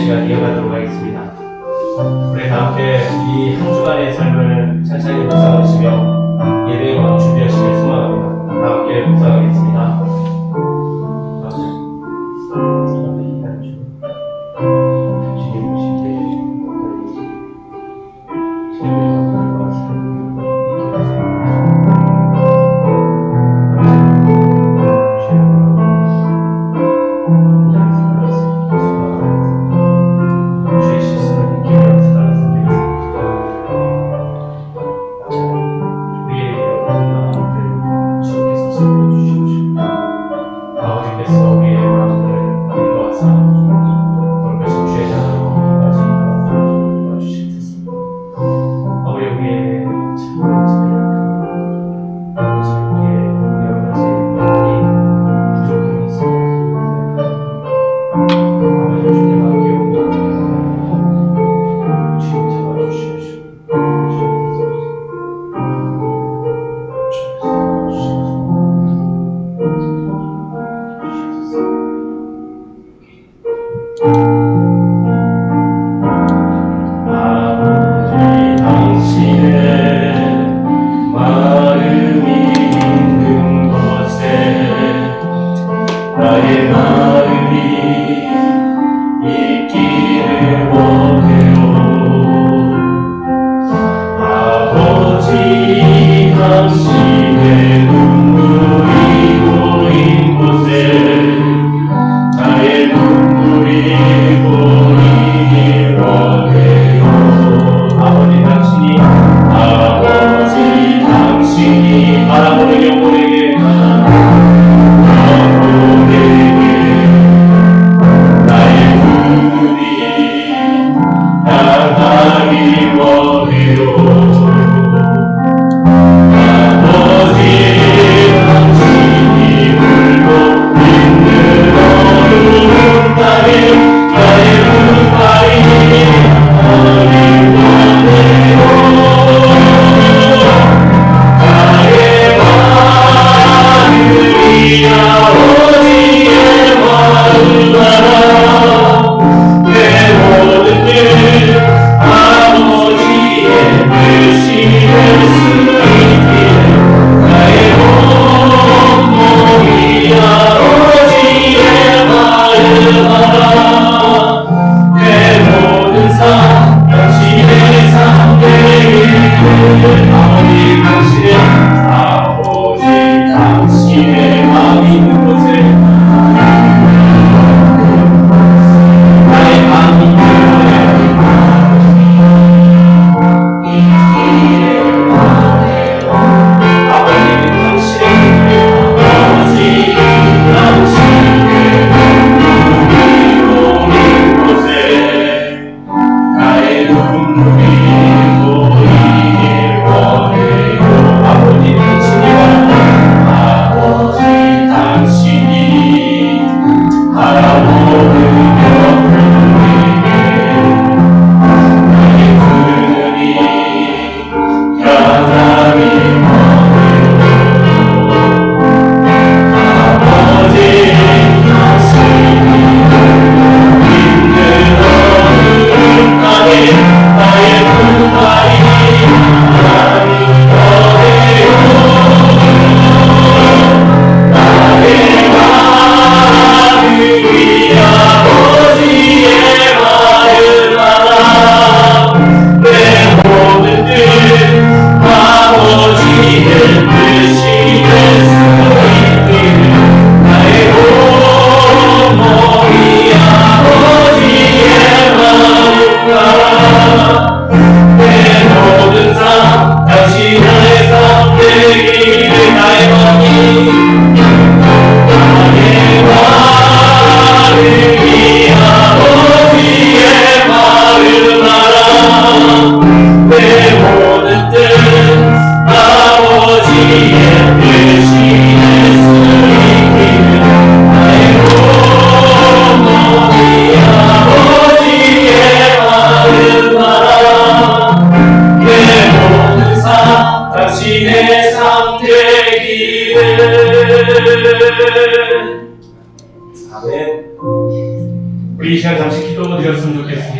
시간 이어가도록 하겠습니다. 우리 다 함께 이 한 주간의 삶을 찬찬히 묵상하시며 예배의 마음 준비하시길 소망합니다. 다 함께 묵상하겠습니다.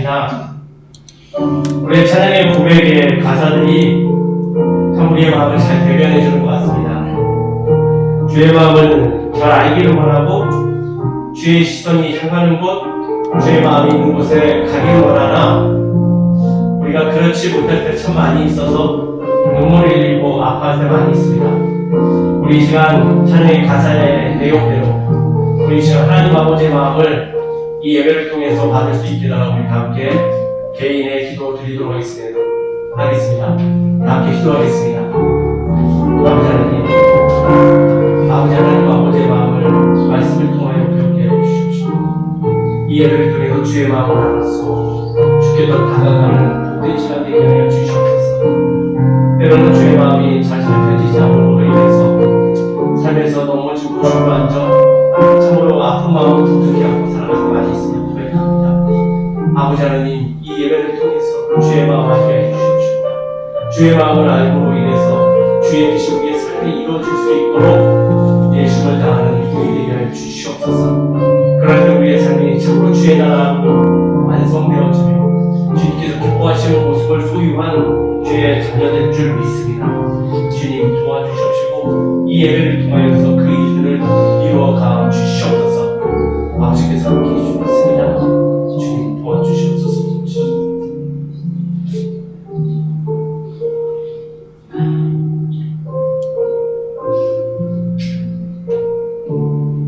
있습니다. 우리의 찬양의 고백의 가사들이 참 우리의 마음을 잘 대변해 주는 것 같습니다. 주의 마음을 잘 알기를 원하고 주의 시선이 향하는 곳, 주의 마음이 있는 곳에 가기를 원하나 우리가 그렇지 못할 때 참 많이 있어서 눈물을 흘리고 아파할 때 많이 있습니다. 우리 이 시간 찬양의 가사의 내용대로 우리 이 시간 하나님 아버지의 마음을 이 예배를 통해서 받을 수 있게 달라 우리 다 함께 개인의 기도 드리도록 하겠습니다. 다 함께 기도하겠습니다. 아버지 하나님, 아버지 하나님 아버지의 마음을 말씀을 통하여 배우게 해주십시오. 이 예배를 통해서 주의 마음을 알아서 주께 더 다가가는 복된 시간 되게 하여 주시옵소서. 때로는 주의 마음이 잘 살펴지지 않음으로 인해서 삶에서 넘어지고 주저앉아 참으로 아픈 마음을 두둑히 안고 살아갈 때 많이 있으며 고백합니다. 아버지 하나님, 이 예배를 통해서 주의 마음을 알게 해주십시오. 주의 마음을 알므로 인해서 주의 뜻이 우리의 삶에 이루어질 수 있도록 예수를 다하는 힘이 되게 하여 주시옵소서. 그럴 때 우리의 삶이 참으로 주의 나라로 완성되어지며 주님께서 기뻐하시는 모습을 소유한 주의 자녀될 줄 믿습니다. 주님 도와주시옵시고 이 예배를 통하여서 그 일들을 이루어가 주시옵소서. 아버지께서 함께 해주셨습니다. 주님 도와주시옵소서.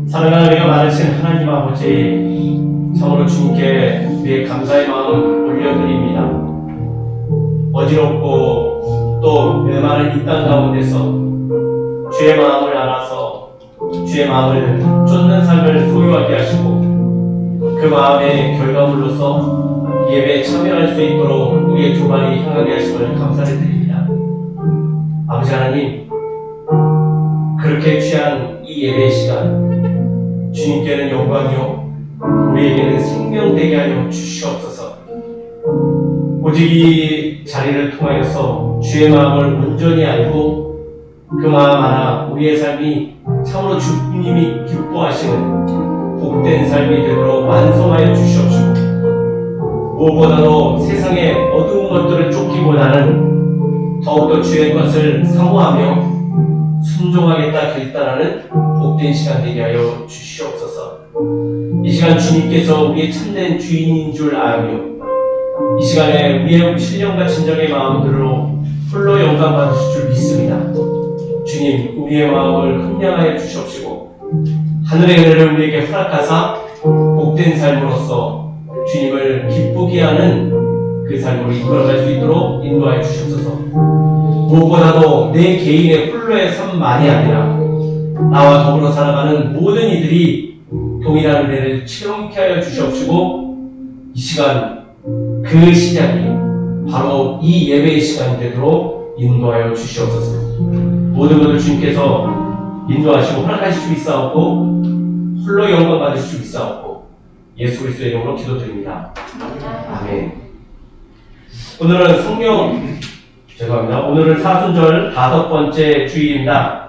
사랑하는 우리가 많으신 하나님 아버지, 참으로 주님께 우리의 감사의 마음을 올려드립니다. 어지럽고 또 메마른 이 땅 가운데서 주의 마음을 알아서 주의 마음을 쫓는 삶을 소유하게 하시고 그 마음의 결과물로서 예배에 참여할 수 있도록 우리의 두 발이 향하게 하심을 감사를 드립니다. 아버지 하나님, 그렇게 취한 이 예배의 시간 주님께는 영광이요 우리에게는 생명 되게 하여 주시옵소서. 오직 이 자리를 통하여서 주의 마음을 온전히 알고 그 마음 하나 우리의 삶이 참으로 주님이 기뻐하시는 복된 삶이 되도록 완성하여 주시옵시고 무엇보다도 세상의 어두운 것들을 쫓기보다는 더욱더 주의 것을 사모하며 순종하겠다 결단하는 복된 시간 되게 하여 주시옵소서. 이 시간 주님께서 우리의 참된 주인인 줄 알며 이 시간에 우리의 신령과 진정의 마음들로 홀로 영광 받으실 줄 믿습니다. 주님, 우리의 마음을 함량하여 주시옵시고 하늘의 은혜를 우리에게 허락하사 복된 삶으로서 주님을 기쁘게 하는 그 삶으로 이끌어갈 수 있도록 인도하여 주시옵소서. 무엇보다도 내 개인의 홀로의 삶만이 아니라 나와 더불어 살아가는 모든 이들이 동일한 은혜를 체험케 하여 주시옵시고 이 시간 그 시작이 바로 이 예배의 시간이 되도록 인도하여 주시옵소서. 모든 것을 주님께서 인도하시고 허락하실 수 있사옵고 홀로 영광 받으실 수 있사옵고 예수 그리스도의 이름으로 기도드립니다. 아멘. 오늘은 사순절 5번째 주일입니다.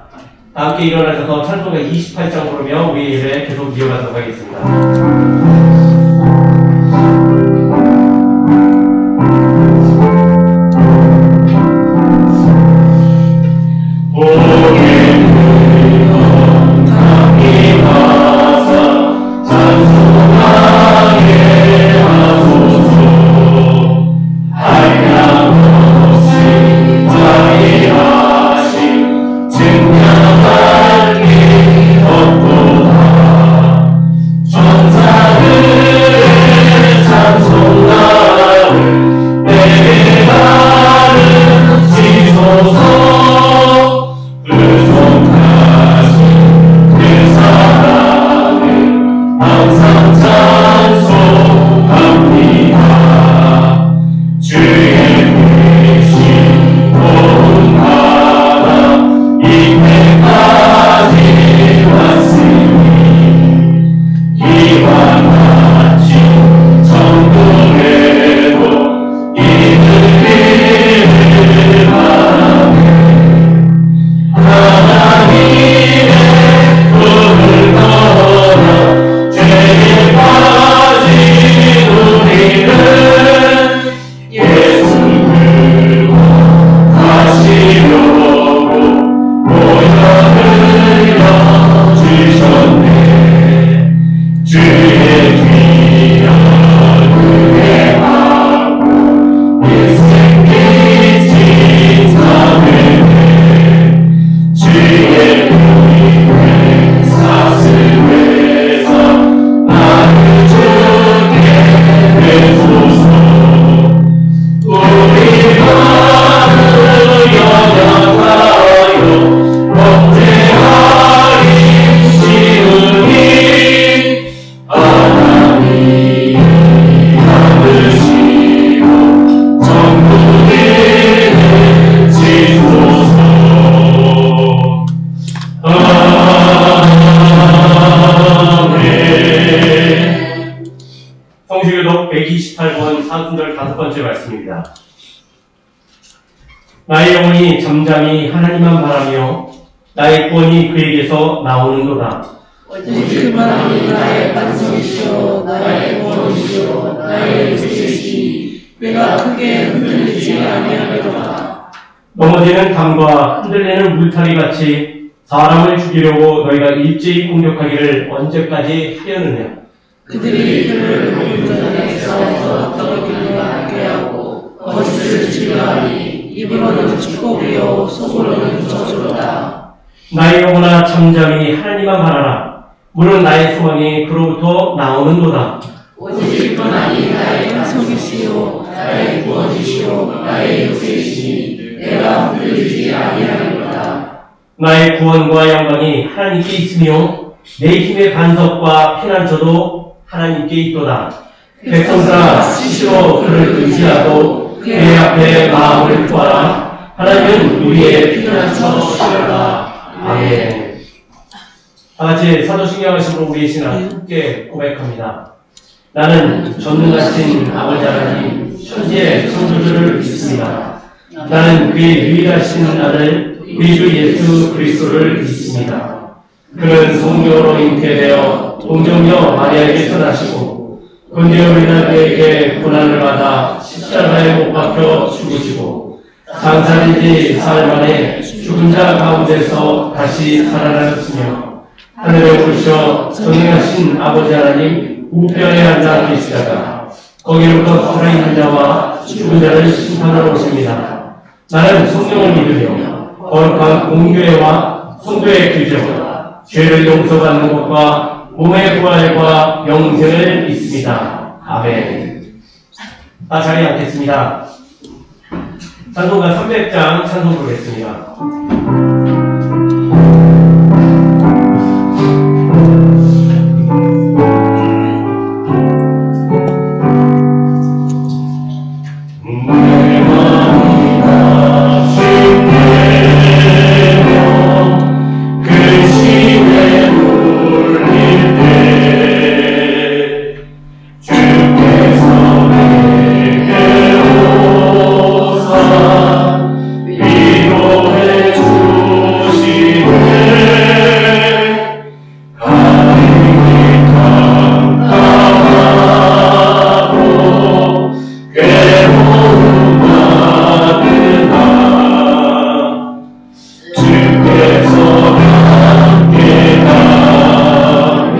함께 일어나셔서 찬송가 28장 부르며 우리 예배 계속 이어가도록 하겠습니다. 천사들 성수교독 128권 사순절 5번째 말씀입니다. 나의 영혼이 잠잠히 하나님만 바라며 나의 구원이 그에게서 나오는도다. 오직 그만이 나의 반석이시오 나의 구원이시오 나의 의지시니 내가 크게 흔들리지 아니하리로다. 넘어지는 강과 흔들리는 물타기 같이 사람을 죽이려고 너희가 일제히 공격하기를 언제까지 하려느냐. 그들이 그를 공전에 싸워서 떨어지기를 하게 하고 거짓을 지배하니 입으로는 축복이요 속으로는 저주로다. 나의 영혼아 잠잠히 하나님만 바라라. 물론 나의 소망이 그로부터 나오는도다. 오직 그만이 나의 반석이시오 나의 구원이시오 나의 요새이시니 내가 흔들리지 아니하리로다. 나의 구원과 영광이 하나님께 있으며 내 힘의 반석과 피난처도 하나님께 있도다. 백성들아 스스로 그를 의지하고 그의 앞에 마음을 구하라. 하나님은 우리의 피난처시로다. 아멘. 다같이 사도신경하시고 우리의 신앙 함께 고백합니다. 나는 전능하신 아버지 하나님 천지의 창조주를 믿습니다. 나는 그의 유일하신 아들 우리 주 예수 그리스도를 믿습니다. 그는 성령으로 잉태되어 동정녀 마리아에게 태어나시고 본디오 빌라도에게 고난을 받아 십자가에 못 박혀 죽으시고 장사된 지 사흘 만에 죽은 자 가운데서 다시 살아나셨으며 하늘에 오르셔 전능하신 아버지 하나님 우편에 앉아 계시다가 거기로부터 살아있는 자와 죽은 자를 심판하러 오십니다. 나는 성령을 믿으며 거룩한 공교회와 성도의 규정, 죄를 용서받는 것과 몸의 부활과 영생을 믿습니다. 아멘. 다 자리에 앉겠습니다. 찬송가 300장 찬송 부르겠습니다. 주께서 함께 하며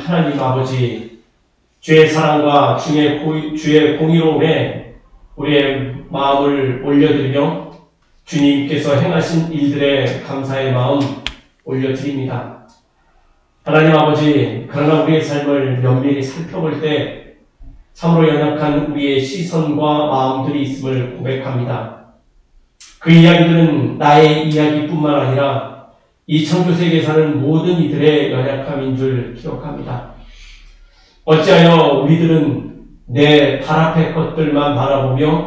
하나님 아버지, 주의 사랑과 주의 공의로움에 우리의 마음을 올려드리며 주님께서 행하신 일들에 감사의 마음 올려드립니다. 하나님 아버지, 그러나 우리의 삶을 면밀히 살펴볼 때 참으로 연약한 우리의 시선과 마음들이 있음을 고백합니다. 그 이야기들은 나의 이야기뿐만 아니라 이 창조세계에 사는 모든 이들의 연약함인 줄 기억합니다. 어찌하여 우리들은 내 발 앞의 것들만 바라보며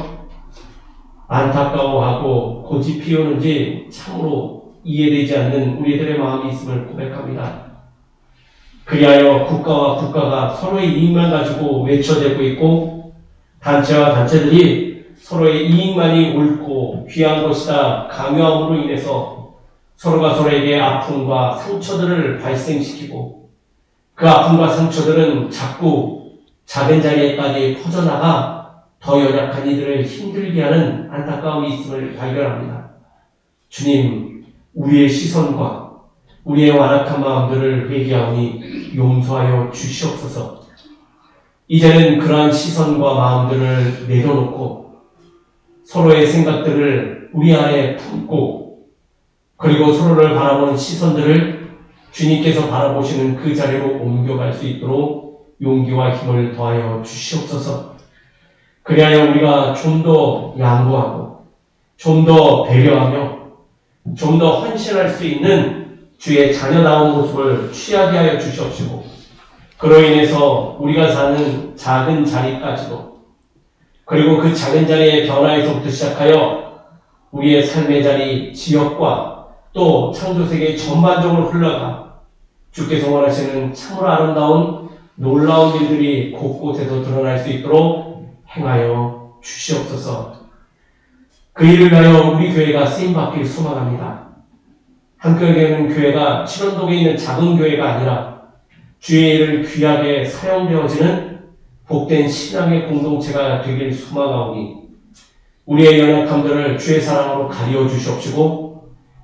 안타까워하고 고집 피우는지 참으로 이해되지 않는 우리들의 마음이 있음을 고백합니다. 그리하여 국가와 국가가 서로의 이익만 가지고 외쳐대고 있고 단체와 단체들이 서로의 이익만이 옳고 귀한 것이다 강요함으로 인해서 서로가 서로에게 아픔과 상처들을 발생시키고 그 아픔과 상처들은 자꾸 작은 자리에까지 퍼져나가 더 연약한 이들을 힘들게 하는 안타까움이 있음을 발견합니다. 주님, 우리의 시선과 우리의 완악한 마음들을 회개하오니 용서하여 주시옵소서. 이제는 그러한 시선과 마음들을 내려놓고 서로의 생각들을 우리 안에 품고 그리고 서로를 바라보는 시선들을 주님께서 바라보시는 그 자리로 옮겨갈 수 있도록 용기와 힘을 더하여 주시옵소서. 그리하여 우리가 좀 더 양보하고 좀 더 배려하며 좀 더 헌신할 수 있는 주의 자녀다운 모습을 취하게 하여 주시옵시고 그로 인해서 우리가 사는 작은 자리까지도 그리고 그 작은 자리의 변화에서부터 시작하여 우리의 삶의 자리, 지역과 또 창조세계 전반적으로 흘러가 주께서 원하시는 참으로 아름다운 놀라운 일들이 곳곳에서 드러날 수 있도록 행하여 주시옵소서. 그 일을 위하여 우리 교회가 쓰임받길 소망합니다. 한교회는 교회가 칠원동에 있는 작은 교회가 아니라 주의 일을 귀하게 사용되어지는 복된 신앙의 공동체가 되길 소망하오니 우리의 연약함들을 주의 사랑으로 가리워 주시옵시고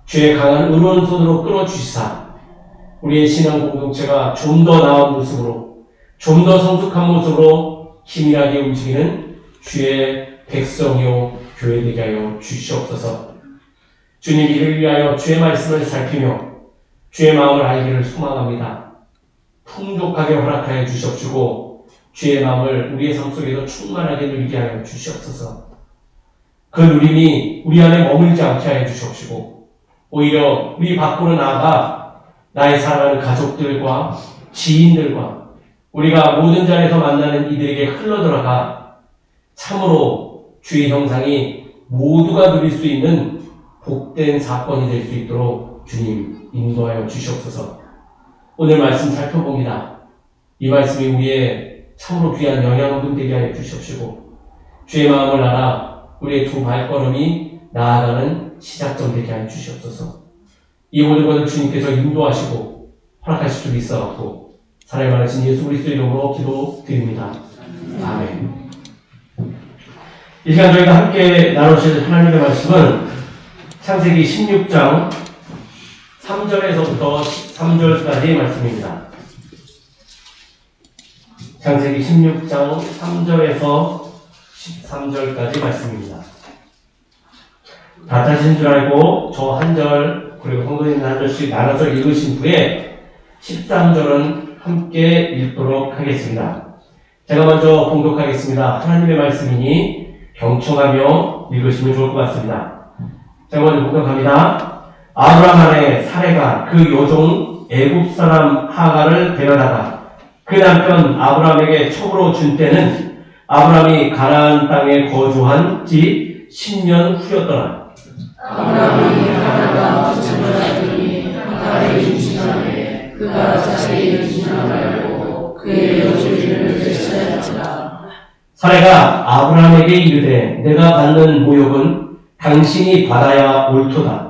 주의 강한 의로운 손으로 끌어주시사 우리의 신앙 공동체가 좀 더 나은 모습으로 좀 더 성숙한 모습으로 힘이하게 움직이는 주의 백성이요 교회 되게 하여 주시옵소서. 주님 이를 위하여 주의 말씀을 살피며 주의 마음을 알기를 소망합니다. 풍족하게 허락하여 주시옵시고 주의 마음을 우리의 삶 속에서 충만하게 누리게 하여 주시옵소서. 그 누림이 우리 안에 머물지 않게 하여 주시옵시고 오히려 우리 밖으로 나아가 나의 사랑하는 가족들과 지인들과 우리가 모든 자리에서 만나는 이들에게 흘러들어가 참으로 주의 형상이 모두가 누릴 수 있는 복된 사건이 될 수 있도록 주님 인도하여 주시옵소서. 오늘 말씀 살펴봅니다. 이 말씀이 우리의 참으로 귀한 영양분 되게 하여 주시옵시고 주의 마음을 알아 우리의 두 발걸음이 나아가는 시작점 되게 하여 주시옵소서. 이 모든 것을 주님께서 인도하시고 허락하실 줄 있어갖고 사랑이 많으신 예수 그리스도의 이름으로 기도드립니다. 아멘. 이 시간 저희가 함께 나누실 하나님의 말씀은 창세기 16장 3절에서부터 13절까지의 말씀입니다. 창세기 16장 3절에서 13절까지 말씀입니다. 다 짜신 줄 알고 저 한 절 그리고 성도님 한 절씩 나눠서 읽으신 후에 13절은 함께 읽도록 하겠습니다. 제가 먼저 봉독하겠습니다. 하나님의 말씀이니 경청하며 읽으시면 좋을 것 같습니다. 제가 먼저 봉독합니다. 아브라함 안에 사레가 그 요종 애굽 사람 하가를 데려다가 그 남편 아브라함에게 첩으로 준 때는 아브라함이 가나안 땅에 거주한 지 10년 후였더라. 아브라함이 하나가 부처하더니 하나의 임신하에 그가 자기의 임신함을 알고 그의 여주인을 대신하였더라. 사레가 아브라함에게 이르되 내가 받는 모욕은 당신이 받아야 옳도다.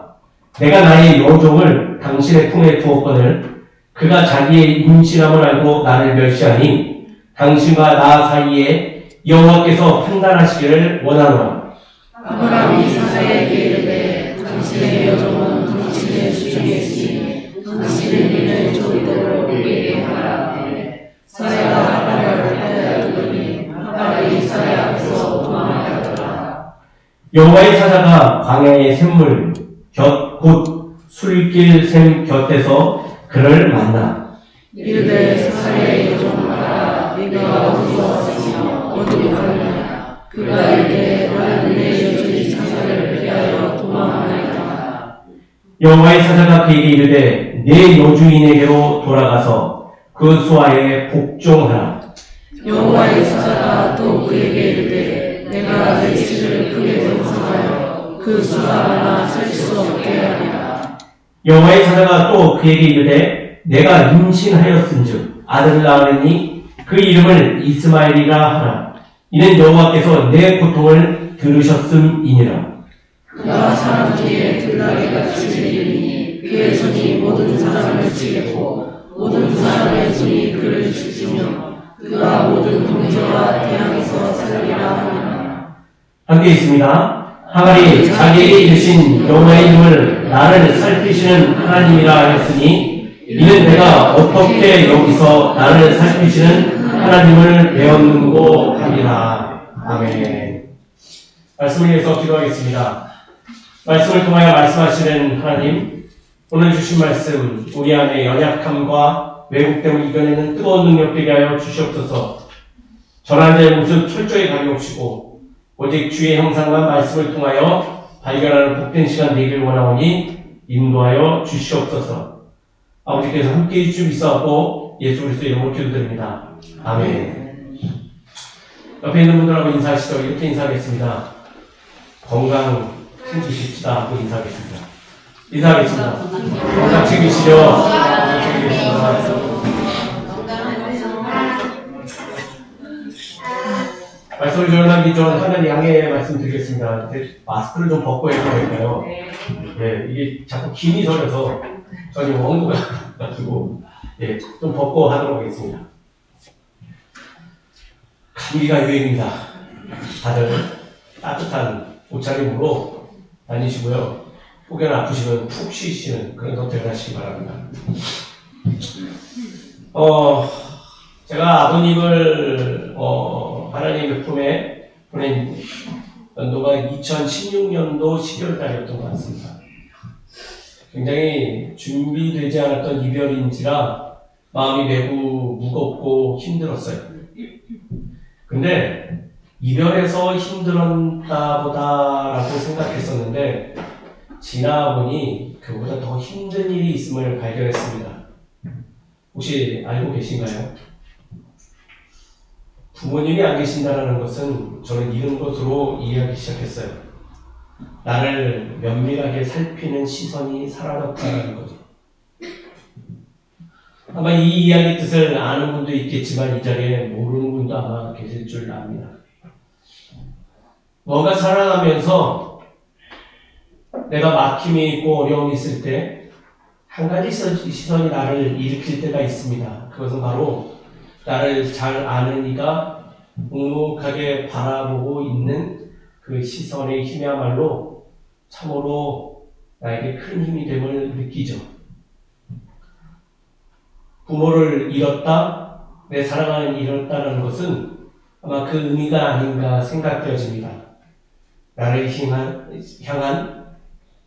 내가 나의 여종을 당신의 품에 두었거늘 그가 자기의 임신함을 알고 나를 멸시하니 당신과 나 사이에 여호와께서 판단하시기를 원하노라. 아브라함이 사라에게 이르되 당신의 여종은 당신의 수중에 있으니 당신의 일을 저리대로 우리에게 하라. 여호와의 사자가 광야의 샘물 곁 곧 술길 샘 곁에서 그를 만나 이르되 사사의 여종마다 네가 어디서 왔으며 어디로 가느냐. 그가 이르되 나는 내 여종이 사사를 피하여 도망하나이다. 여호와의 사자가 그에게 이르되 내 여주인에게로 돌아가서 그 수하에 복종하라. 여호와의 사자가 또 그에게 이르되 내가 내 집을 크게 동성하여 그 수사가 살 수 없게 하리라. 여호와의 사자가 또 그에게 이르되 내가 임신하였은즉 아들을 낳으니 그 이름을 이스마엘이라 하라. 이는 여호와께서 내 고통을 들으셨음이니라. 그가 사람 뒤에 들나귀같이 내리니 그의 손이 모든 사람을 치겠고 모든 사람의 손이 그를 치시며 그가 모든 동지와 태양에서 살리라 하니라. 함께 있습니다. 하갈이 자기에게 이르신 여호와의 이름을 나를 살피시는 하나님이라 했으니 이는 내가 어떻게 여기서 나를 살피시는 하나님을 배웠는고 하리라. 아멘. 말씀을 위해서 기도하겠습니다. 말씀을 통하여 말씀하시는 하나님, 오늘 주신 말씀 우리 안에 연약함과 왜곡됨을 이겨내는 뜨거운 능력 되게 하여 주시옵소서. 전한 자의 모습 철저히 가리옵시고 오직 주의 형상과 말씀을 통하여 발견하는 복된 시간 되기를 원하오니 인도하여 주시옵소서. 아버지께서 함께해 주시고 있어하고 예수 그리스도 이름으로 기도드립니다. 아멘. 옆에 있는 분들하고 인사하시죠. 이렇게 인사하겠습니다. 건강 챙기십시다 하고 인사하겠습니다. 인사하겠습니다. 건강 챙기시죠. 건강 챙기겠습니다. 말씀을 전하기 전 하나님 양해 말씀드리겠습니다. 마스크를 좀 벗고 해도 될까요? 네, 이게 자꾸 김이 서려서 저는 원고가 가지고 좀 벗고 하도록 하겠습니다. 감기가 유행입니다. 다들 따뜻한 옷차림으로 다니시고요. 혹여나 아프시면 푹 쉬시는 그런 선택을 하시기 바랍니다. 제가 아버님을 하나님의 품에 보낸 연도가 2016년도 12월 달이었던 것 같습니다. 굉장히 준비되지 않았던 이별인지라 마음이 매우 무겁고 힘들었어요. 근데 이별해서 힘들었다보다라고 생각했었는데 지나보니 그보다 더 힘든 일이 있음을 발견했습니다. 혹시 알고 계신가요? 부모님이 안 계신다는 것은 저는 이런 것으로 이해하기 시작했어요. 나를 면밀하게 살피는 시선이 사라졌다는 거죠. 아마 이 이야기 뜻을 아는 분도 있겠지만 이 자리에 모르는 분도 아마 계실 줄 압니다. 뭔가 살아가면서 내가 막힘이 있고 어려움이 있을 때 한 가지 시선이 나를 일으킬 때가 있습니다. 그것은 바로 나를 잘 아는 이가 묵묵하게 바라보고 있는 그 시선의 힘이야말로 참으로 나에게 큰 힘이 됨을 느끼죠. 부모를 잃었다, 내 사랑하는 잃었다는 것은 아마 그 의미가 아닌가 생각되어집니다. 나를 향한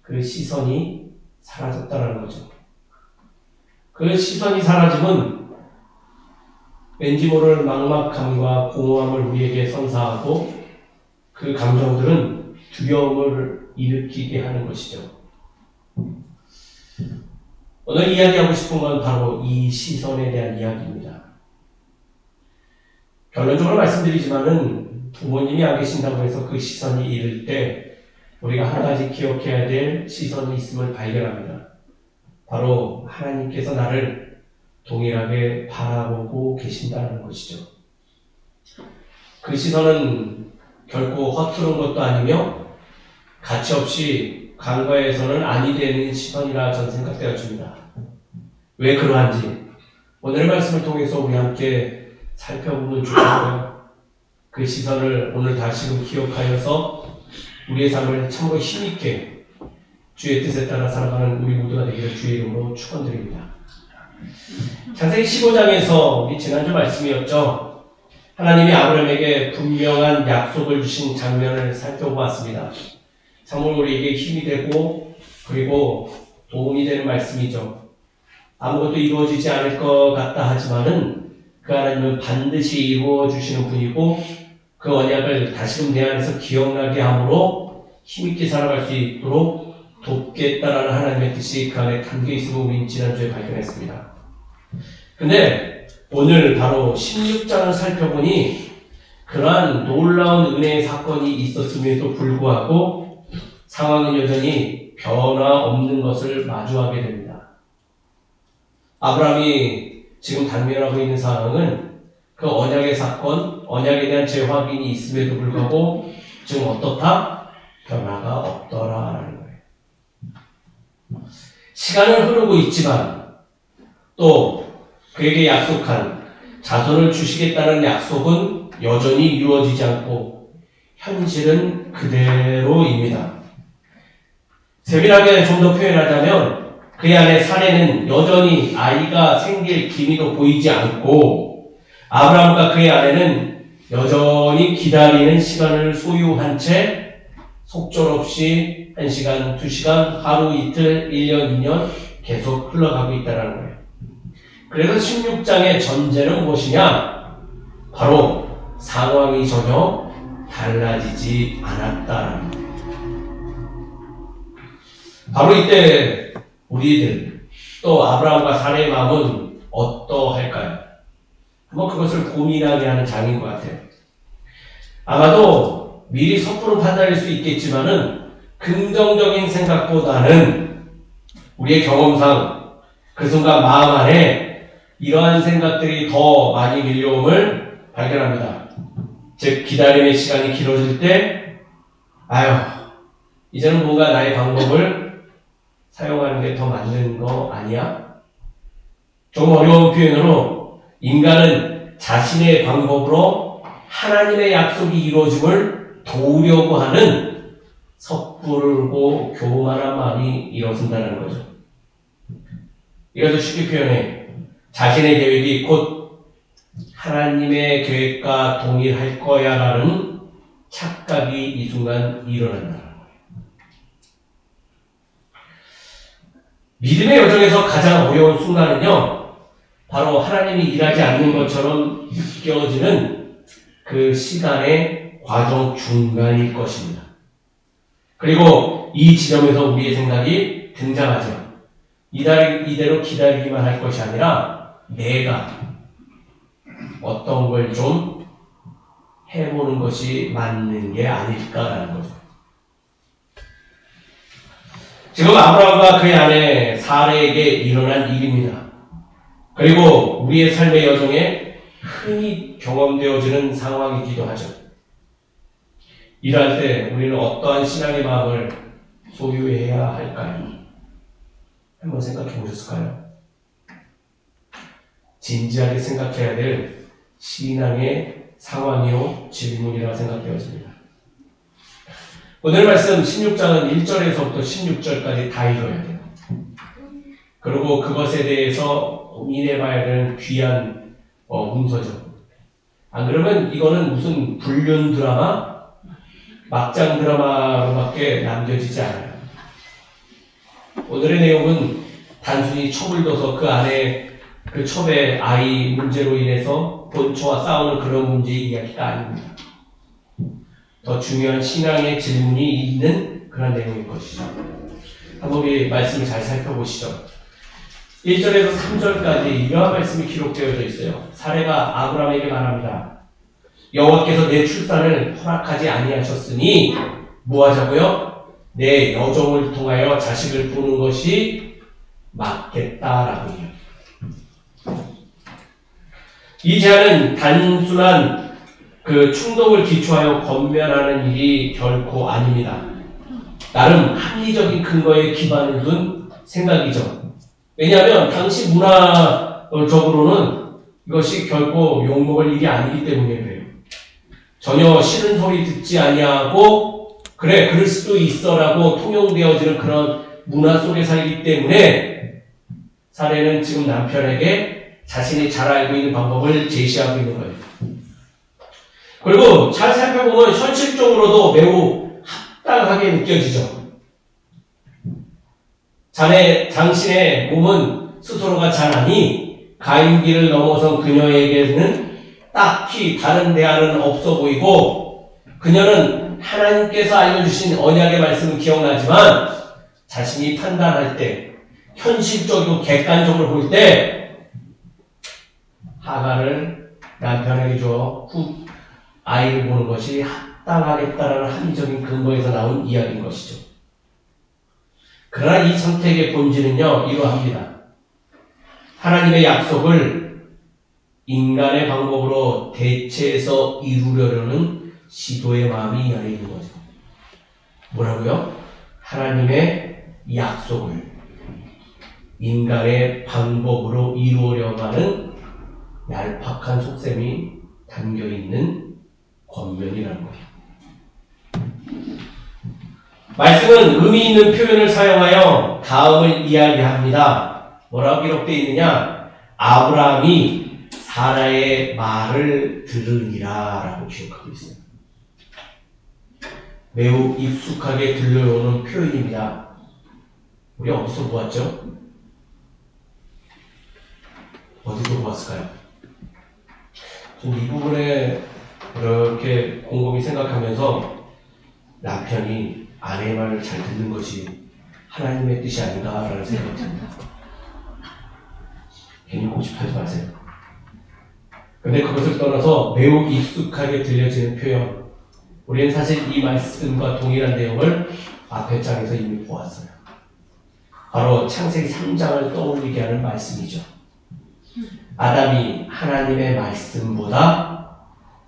그 시선이 사라졌다는 거죠. 그 시선이 사라짐은 왠지 모를 막막함과 공허함을 우리에게 선사하고 그 감정들은 두려움을 일으키게 하는 것이죠. 오늘 이야기하고 싶은 건 바로 이 시선에 대한 이야기입니다. 결론적으로 말씀드리지만은 부모님이 안 계신다고 해서 그 시선이 잃을 때 우리가 한 가지 기억해야 될 시선이 있음을 발견합니다. 바로 하나님께서 나를 동일하게 바라보고 계신다는 것이죠. 그 시선은 결코 허투른 것도 아니며 가치없이 간과해서는 아니 되는 시선이라 저는 생각되어집니다. 왜 그러한지 오늘의 말씀을 통해서 우리 함께 살펴보면 좋겠고요. 그 시선을 오늘 다시금 기억하여서 우리의 삶을 참으로 힘있게 주의 뜻에 따라 살아가는 우리 모두가 되기를 주의 이름으로 축원드립니다. 창세기 15장에서 우리 지난주 말씀이었죠. 하나님이 아브라함에게 분명한 약속을 주신 장면을 살펴보았습니다. 정말 우리에게 힘이 되고 그리고 도움이 되는 말씀이죠. 아무것도 이루어지지 않을 것 같다 하지만은 그 하나님은 반드시 이루어 주시는 분이고 그 언약을 다시금 내 안에서 기억나게 함으로 힘있게 살아갈 수 있도록 돕겠다라는 하나님의 뜻이 그 안에 담겨 있음을 우리는 지난주에 발견했습니다. 근데 오늘 바로 16장을 살펴보니 그러한 놀라운 은혜의 사건이 있었음에도 불구하고 상황은 여전히 변화 없는 것을 마주하게 됩니다. 아브라함이 지금 당면하고 있는 상황은 그 언약의 사건, 언약에 대한 재확인이 있음에도 불구하고 지금 어떻다? 변화가 없더라라는 거예요. 시간은 흐르고 있지만 또 그에게 약속한 자손을 주시겠다는 약속은 여전히 이루어지지 않고 현실은 그대로입니다. 세밀하게 좀 더 표현하자면 그의 아내 사레는 여전히 아이가 생길 기미도 보이지 않고 아브라함과 그의 아내는 여전히 기다리는 시간을 소유한 채 속절없이 1시간, 2시간, 하루, 이틀, 1년, 2년 계속 흘러가고 있다는 거예요. 그래서 16장의 전제는 무엇이냐? 바로 상황이 전혀 달라지지 않았다는 거예요. 바로 이때 우리들 또 아브라함과 사레의 마음은 어떠할까요? 한번 그것을 고민하게 하는 장인 것 같아요. 아마도 미리 섣부른 판단일 수 있겠지만은 긍정적인 생각보다는 우리의 경험상 그 순간 마음 안에 이러한 생각들이 더 많이 밀려옴을 발견합니다. 즉 기다림의 시간이 길어질 때 이제는 뭔가 나의 방법을 사용하는 게 더 맞는 거 아니야? 좀 어려운 표현으로 인간은 자신의 방법으로 하나님의 약속이 이루어짐을 도우려고 하는 섣부르고 교만한 마음이 일어선다는 거죠. 이것을 쉽게 표현해 자신의 계획이 곧 하나님의 계획과 동일할 거야 라는 착각이 이 순간 일어난다. 믿음의 여정에서 가장 어려운 순간은요, 바로 하나님이 일하지 않는 것처럼 느껴지는 그 시간의 과정 중간일 것입니다. 그리고 이 지점에서 우리의 생각이 등장하죠. 이대로 기다리기만 할 것이 아니라 내가 어떤 걸 좀 해보는 것이 맞는 게 아닐까라는 거죠. 지금 아브라함과 그의 아내 사레에게 일어난 일입니다. 그리고 우리의 삶의 여정에 흔히 경험되어지는 상황이기도 하죠. 일할 때 우리는 어떠한 신앙의 마음을 소유해야 할까요? 한번 생각해 보셨을까요? 진지하게 생각해야 될 신앙의 상황이요 질문이라 생각되어집니다. 오늘 말씀 16장은 1절에서부터 16절까지 다 읽어야 돼요. 그리고 그것에 대해서 고민해봐야 되는 귀한 문서죠. 안 그러면 이거는 무슨 불륜 드라마, 막장 드라마로밖에 남겨지지 않아요. 오늘의 내용은 단순히 첩을 둬서 그 안에 그 첩의 아이 문제로 인해서 본처와 싸우는 그런 문제의 이야기가 아닙니다. 더 중요한 신앙의 질문이 있는 그런 내용인 것이죠. 한번 우리 말씀을 잘 살펴보시죠. 1절에서 3절까지 이러한 말씀이 기록되어져 있어요. 사레가 아브라함에게 말합니다. 여호와께서 내 출산을 허락하지 아니하셨으니 뭐하자고요? 내 여종을 통하여 자식을 보는 것이 맞겠다라고 해요. 이 제안은 단순한 그 충동을 기초하여 권면하는 일이 결코 아닙니다. 나름 합리적인 근거에 기반을 둔 생각이죠. 왜냐하면 당시 문화적으로는 이것이 결코 욕먹을 일이 아니기 때문에 그래요. 전혀 싫은 소리 듣지 아니하고 그래 그럴 수도 있어라고 통용되어지는 그런 문화 속에 살기 때문에 사례는 지금 남편에게 자신이 잘 알고 있는 방법을 제시하고 있는 거예요. 그리고 잘 살펴보면 현실적으로도 매우 합당하게 느껴지죠. 당신의 몸은 스스로가 잘하니 가임기를 넘어선 그녀에게는 딱히 다른 대안은 없어 보이고 그녀는 하나님께서 알려주신 언약의 말씀은 기억나지만 자신이 판단할 때 현실적이고 객관적으로 볼 때 하갈을 남편에게 줘 아이를 보는 것이 합당하겠다라는 합리적인 근거에서 나온 이야기인 것이죠. 그러나 이 선택의 본질은요, 이러합니다. 하나님의 약속을 인간의 방법으로 대체해서 이루려는 시도의 마음이 안에 있는 거죠. 뭐라고요? 하나님의 약속을 인간의 방법으로 이루려고 하는 얄팍한 속셈이 담겨있는 권면이라는 거예요. 말씀은 의미 있는 표현을 사용하여 다음을 이야기합니다. 뭐라고 기록되어 있느냐? 아브라함이 사라의 말을 들으니라 라고 기록하고 있어요. 매우 익숙하게 들려오는 표현입니다. 우리 어디서 보았죠? 어디서 보았을까요? 전 이 부분에 이렇게 곰곰이 생각하면서 남편이 아내의 말을 잘 듣는 것이 하나님의 뜻이 아닌가라는 생각이 듭니다. 괜히 고집하지 마세요. 근데 그것을 떠나서 매우 익숙하게 들려지는 표현, 우리는 사실 이 말씀과 동일한 내용을 앞에 장에서 이미 보았어요. 바로 창세기 3장을 떠올리게 하는 말씀이죠. 아담이 하나님의 말씀보다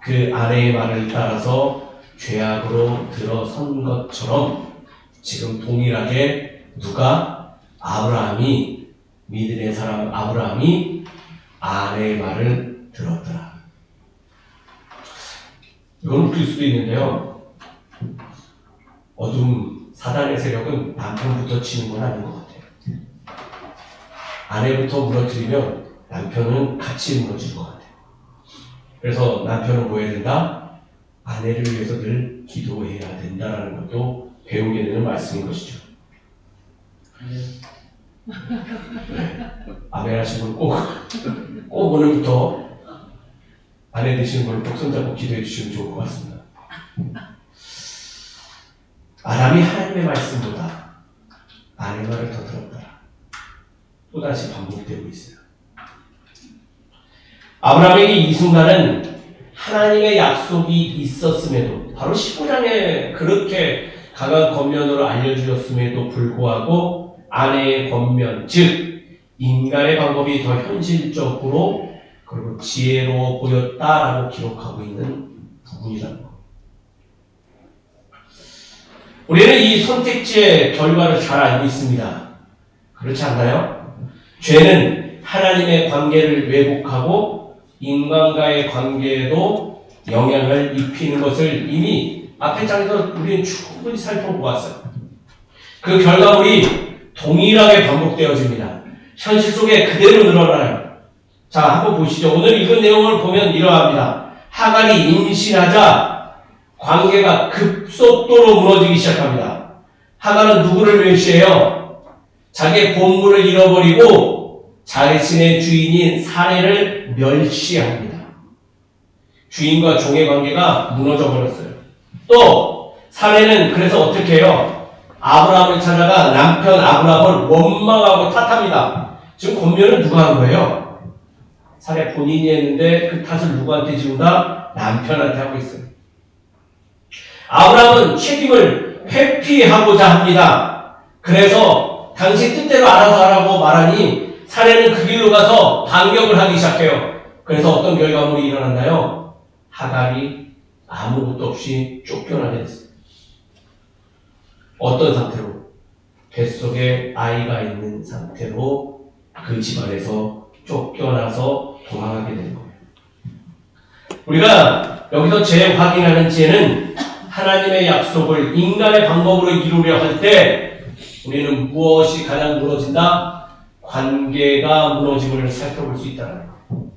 그 아내의 말을 따라서 죄악으로 들어선 것처럼 지금 동일하게 누가 아브라함이 믿음의 사람 아브라함이 아내의 말을 들었더라. 이건 웃길 수도 있는데요. 어둠 사단의 세력은 남편부터 치는 건 아닌 것 같아요. 아내부터 무너뜨리면 남편은 같이 무너질 것 같아요. 그래서 남편은 뭐 해야 된다? 아내를 위해서 늘 기도해야 된다는 것도 배우게 되는 말씀인 것이죠. 네. 아멘 하시는 분 꼭 오늘부터 아내 되시는 분을 꼭 손잡고 기도해 주시면 좋을 것 같습니다. 아담이 하나님의 말씀보다 아내 말을 더 들었다. 또다시 반복되고 있어요. 아브라함에게 이 순간은 하나님의 약속이 있었음에도 바로 15장에 그렇게 강한 권면으로 알려주셨음에도 불구하고 아내의 권면, 즉 인간의 방법이 더 현실적으로 그리고 지혜로워 보였다라고 기록하고 있는 부분이라는 것. 우리는 이 선택지의 결과를 잘 알고 있습니다. 그렇지 않나요? 죄는 하나님의 관계를 왜곡하고 인간과의 관계에도 영향을 입히는 것을 이미 앞에 장에서 우리는 충분히 살펴보았어요. 그 결과물이 동일하게 반복되어집니다. 현실 속에 그대로 늘어나요. 자, 한번 보시죠. 오늘 읽은 내용을 보면 이러합니다. 하갈이 임신하자 관계가 급속도로 무너지기 시작합니다. 하갈은 누구를 멸시해요? 자기의 본분을 잃어버리고 자신의 주인인 사례를 멸시합니다. 주인과 종의 관계가 무너져 버렸어요. 또 사례는 그래서 어떻게 해요? 아브라함을 찾아가 남편 아브라함을 원망하고 탓합니다. 지금 권면은 누가 한 거예요? 사례 본인이 했는데 그 탓을 누구한테 지운다? 남편한테 하고 있어요. 아브라함은 책임을 회피하고자 합니다. 그래서 당신 뜻대로 알아서 하라고 말하니 사례는 그 길로 가서 반격을 하기 시작해요. 그래서 어떤 결과물이 일어났나요? 하갈이 아무것도 없이 쫓겨나게 됐어요. 어떤 상태로? 뱃속에 아이가 있는 상태로 그 집안에서 쫓겨나서 도망하게 된 거예요. 우리가 여기서 재확인하는 죄는 하나님의 약속을 인간의 방법으로 이루려 할 때 우리는 무엇이 가장 무너진다? 관계가 무너짐을 살펴볼 수 있다는 거예요.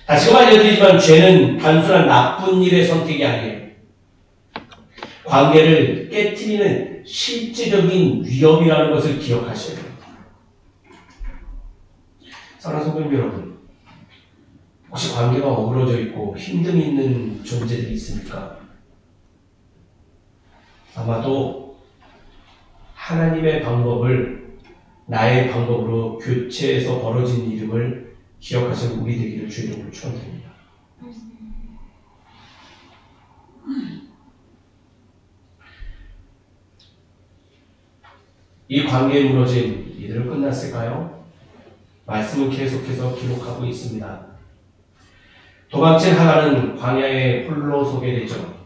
다시금 알려드리지만 죄는 단순한 나쁜 일의 선택이 아니에요. 관계를 깨트리는 실제적인 위협이라는 것을 기억하셔야 됩니다. 사랑하는 성도 여러분, 혹시 관계가 어우러져 있고 힘듦이 있는 존재들이 있습니까? 아마도 하나님의 방법을 나의 방법으로 교체해서 벌어진 일임을 기억하시는 우리 되기를 주의 이름으로 축원드립니다. 이 관계에 무너진 이들은 끝났을까요? 말씀은 계속해서 기록하고 있습니다. 도망친 하나는 광야에 홀로 서게 되죠.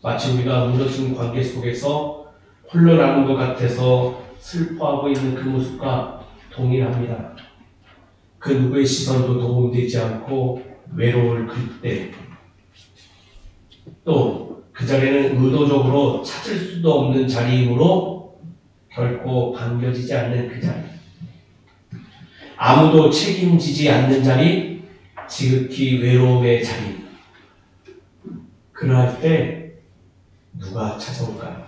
마치 우리가 무너진 관계 속에서 홀로 남은 것 같아서 슬퍼하고 있는 그 모습과 동일합니다. 그 누구의 시선도 도움되지 않고 외로울 그때, 또 그 자리는 의도적으로 찾을 수도 없는 자리이므로 결코 반겨지지 않는 그 자리, 아무도 책임지지 않는 자리, 지극히 외로움의 자리. 그러할 때 누가 찾아올까요?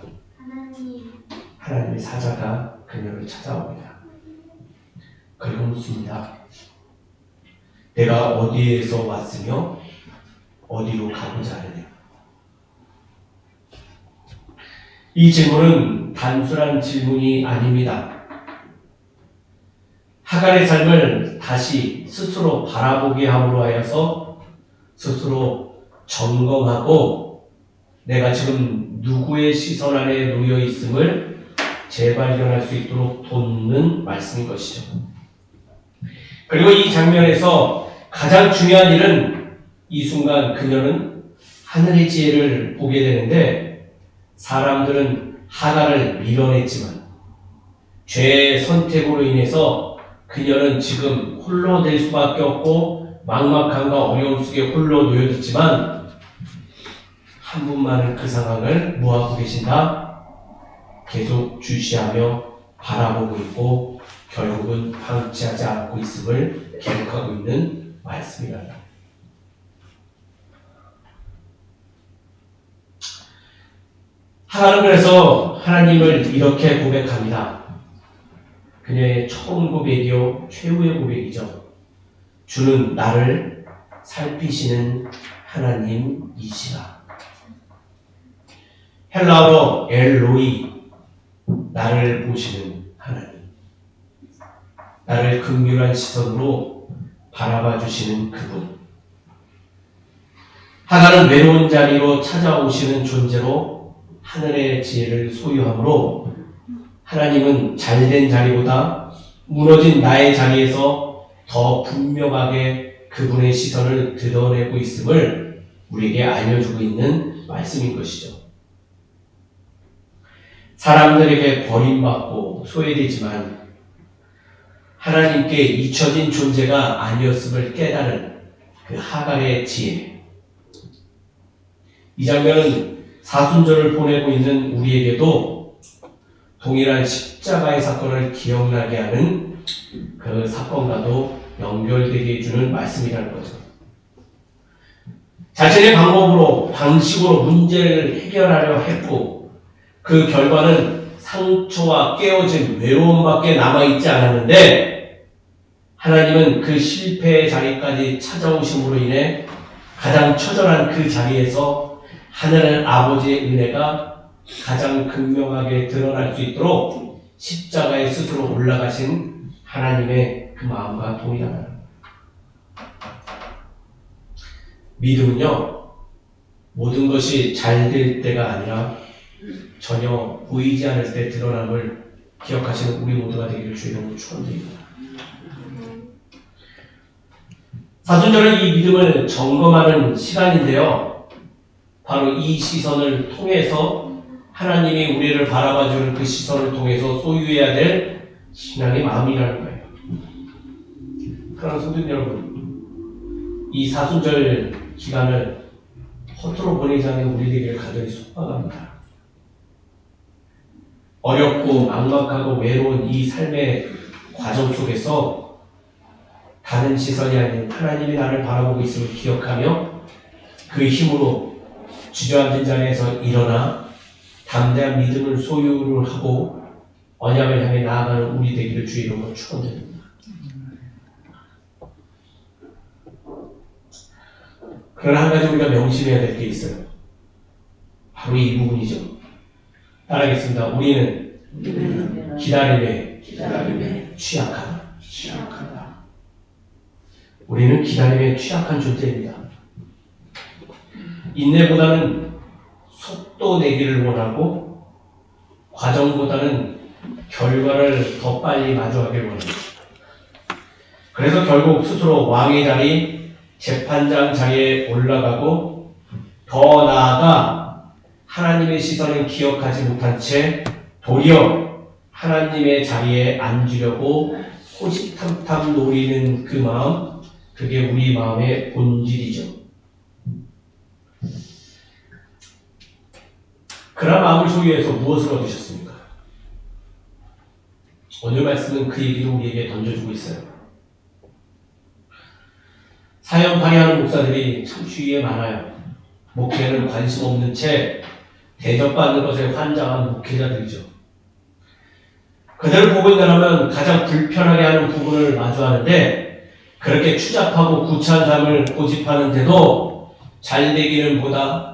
하나님의 사자가 그녀를 찾아옵니다. 그리고 묻습니다. 내가 어디에서 왔으며 어디로 가고자 하느냐? 이 질문은 단순한 질문이 아닙니다. 하갈의 삶을 다시 스스로 바라보게 함으로 하여서 스스로 점검하고 내가 지금 누구의 시선 아래 놓여 있음을 재발견할 수 있도록 돕는 말씀인 것이죠. 그리고 이 장면에서 가장 중요한 일은 이 순간 그녀는 하늘의 지혜를 보게 되는데, 사람들은 하갈을 밀어냈지만 죄의 선택으로 인해서 그녀는 지금 홀로 될 수밖에 없고 막막함과 어려움 속에 홀로 놓여졌지만 한 분만은 그 상황을 뭐하고 계신다? 계속 주시하며 바라보고 있고 결국은 방치하지 않고 있음을 기록하고 있는 말씀이란다. 하갈은 그래서 하나님을 이렇게 고백합니다. 그녀의 처음 고백이요 최후의 고백이죠. 주는 나를 살피시는 하나님이시라. 헬라어로 엘로이, 나를 보시는 하나님, 나를 긍휼한 시선으로 바라봐 주시는 그분. 하갈은 외로운 자리로 찾아오시는 존재로 하늘의 지혜를 소유하므로 하나님은 잘된 자리보다 무너진 나의 자리에서 더 분명하게 그분의 시선을 드러내고 있음을 우리에게 알려주고 있는 말씀인 것이죠. 사람들에게 버림받고 소외되지만 하나님께 잊혀진 존재가 아니었음을 깨달은 그 하갈의 지혜. 이 장면은 사순절을 보내고 있는 우리에게도 동일한 십자가의 사건을 기억나게 하는 그 사건과도 연결되게 해주는 말씀이라는 거죠. 자신의 방식으로 문제를 해결하려 했고 그 결과는 상처와 깨어진 외로움밖에 남아있지 않았는데 하나님은 그 실패의 자리까지 찾아오심으로 인해 가장 처절한 그 자리에서 하늘 아버지의 은혜가 가장 극명하게 드러날 수 있도록 십자가에 스스로 올라가신 하나님의 그 마음과 동일하다. 믿음은요, 모든 것이 잘 될 때가 아니라 전혀 보이지 않을 때 드러남을 기억하시는 우리 모두가 되기를 주의 이름으로 축원드립니다. 사순절은 이 믿음을 점검하는 시간인데요. 바로 이 시선을 통해서 하나님이 우리를 바라봐주는 그 시선을 통해서 소유해야 될 신앙의 마음이라는 거예요. 그러나 성도 여러분, 이 사순절 기간을 허투루 보내지 않는 우리 되기를 간절히 소망합니다. 어렵고 막막하고 외로운 이 삶의 과정 속에서 다른 시선이 아닌 하나님이 나를 바라보고 있음을 기억하며 그 힘으로 주저앉은 자리에서 일어나 담대한 믿음을 소유를 하고 언약을 향해 나아가는 우리 되기를 주의 이름으로 축원드립니다. 그러나 한 가지 우리가 명심해야 될 게 있어요. 바로 이 부분이죠. 따라하겠습니다. 우리는 기다림에 취약하다. 우리는 기다림에 취약한 존재입니다. 인내보다는 속도 내기를 원하고 과정보다는 결과를 더 빨리 마주하길 원합니다. 그래서 결국 스스로 왕의 자리, 재판장 자리에 올라가고 더 나아가 하나님의 시선을 기억하지 못한 채 도리어 하나님의 자리에 앉으려고 호시탐탐 노리는 그 마음, 그게 우리 마음의 본질이죠. 그런 마음을 소유해서 무엇을 얻으셨습니까? 오늘 말씀은 그 얘기를 우리에게 던져주고 있어요. 사형 발휘하는 목사들이 참 주위에 많아요. 목회는 관심 없는 채 대접받는 것에 환장한 목회자들이죠. 그들을 보고 있느라면 가장 불편하게 하는 부분을 마주하는데 그렇게 추잡하고 구차한 삶을 고집하는데도 잘 되기는 보다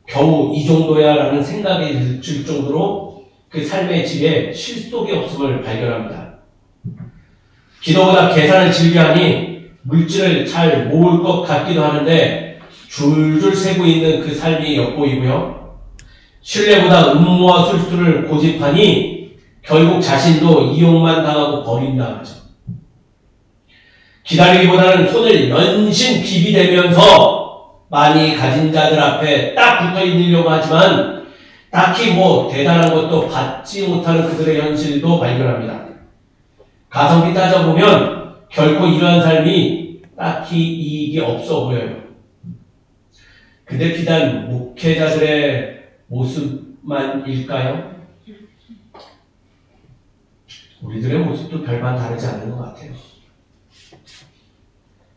겨우 이 정도야 라는 생각이 들 정도로 그 삶의 질에 실속이 없음을 발견합니다. 기도보다 계산을 즐겨하니 물질을 잘 모을 것 같기도 하는데 줄줄 세고 있는 그 삶이 엿보이고요. 신뢰보다 음모와 술수를 고집하니 결국 자신도 이용만 당하고 버린다 하죠. 기다리기보다는 손을 연신 비비대면서 많이 가진 자들 앞에 딱 붙어 있으려고 하지만 딱히 뭐 대단한 것도 받지 못하는 그들의 현실도 발견합니다. 가성비 따져보면 결코 이러한 삶이 딱히 이익이 없어 보여요. 근데 비단 목회자들의 모습만일까요? 우리들의 모습도 별반 다르지 않은 것 같아요.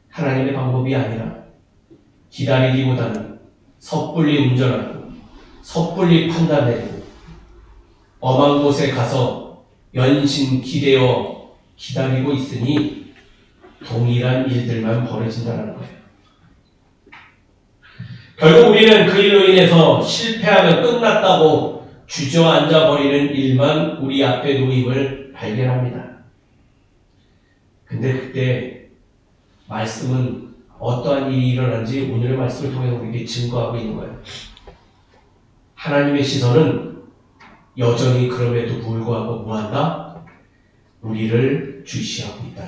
하나님의 방법이 아니라 기다리기보다는 섣불리 운전하고 섣불리 판단내고 엄한 곳에 가서 연신 기대어 기다리고 있으니 동일한 일들만 벌어진다는 거예요. 결국 우리는 그 일로 인해서 실패하면 끝났다고 주저앉아버리는 일만 우리 앞에 놓임을 발견합니다. 근데 그때 말씀은 어떠한 일이 일어난지 오늘의 말씀을 통해 우리에게 증거하고 있는 거예요. 하나님의 시선은 여전히 그럼에도 불구하고 뭐한다? 우리를 주시하고 있다.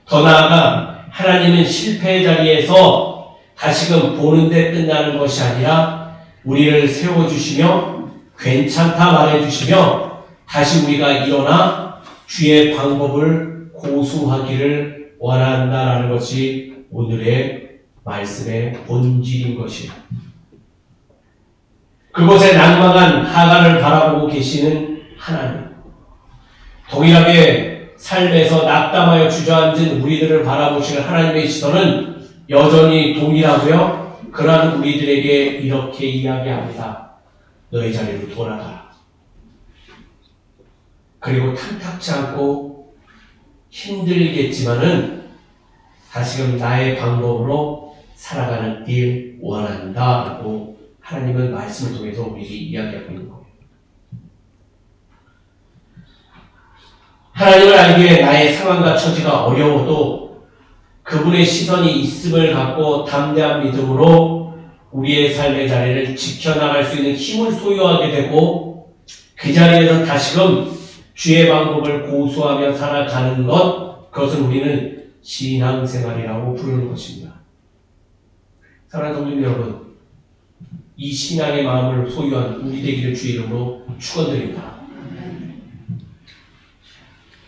더 나아가 하나님은 실패의 자리에서 다시금 보는데 끝나는 것이 아니라 우리를 세워주시며 괜찮다 말해주시며 다시 우리가 일어나 주의 방법을 고수하기를 원한다라는 것이 오늘의 말씀의 본질인 것이에요. 그곳에 낭망한 하간을 바라보고 계시는 하나님, 동일하게 삶에서 낙담하여 주저앉은 우리들을 바라보시는 하나님의 시선은 여전히 동일하고요. 그러한 우리들에게 이렇게 이야기합니다. 너의 자리로 돌아가라. 그리고 탐탁지 않고 힘들겠지만은 다시금 나의 방법으로 살아가는 길 원한다라고 하나님은 말씀을 통해서 우리에게 이야기하고 있는 거예요. 하나님을 알기에 나의 상황과 처지가 어려워도 그분의 시선이 있음을 갖고 담대한 믿음으로 우리의 삶의 자리를 지켜나갈 수 있는 힘을 소유하게 되고 그 자리에서 다시금 주의 방법을 고수하며 살아가는 것, 그것을 우리는 신앙생활이라고 부르는 것입니다. 사랑하는 성도 여러분, 이 신앙의 마음을 소유한 우리 되기를 주의 이름으로 축원드립니다.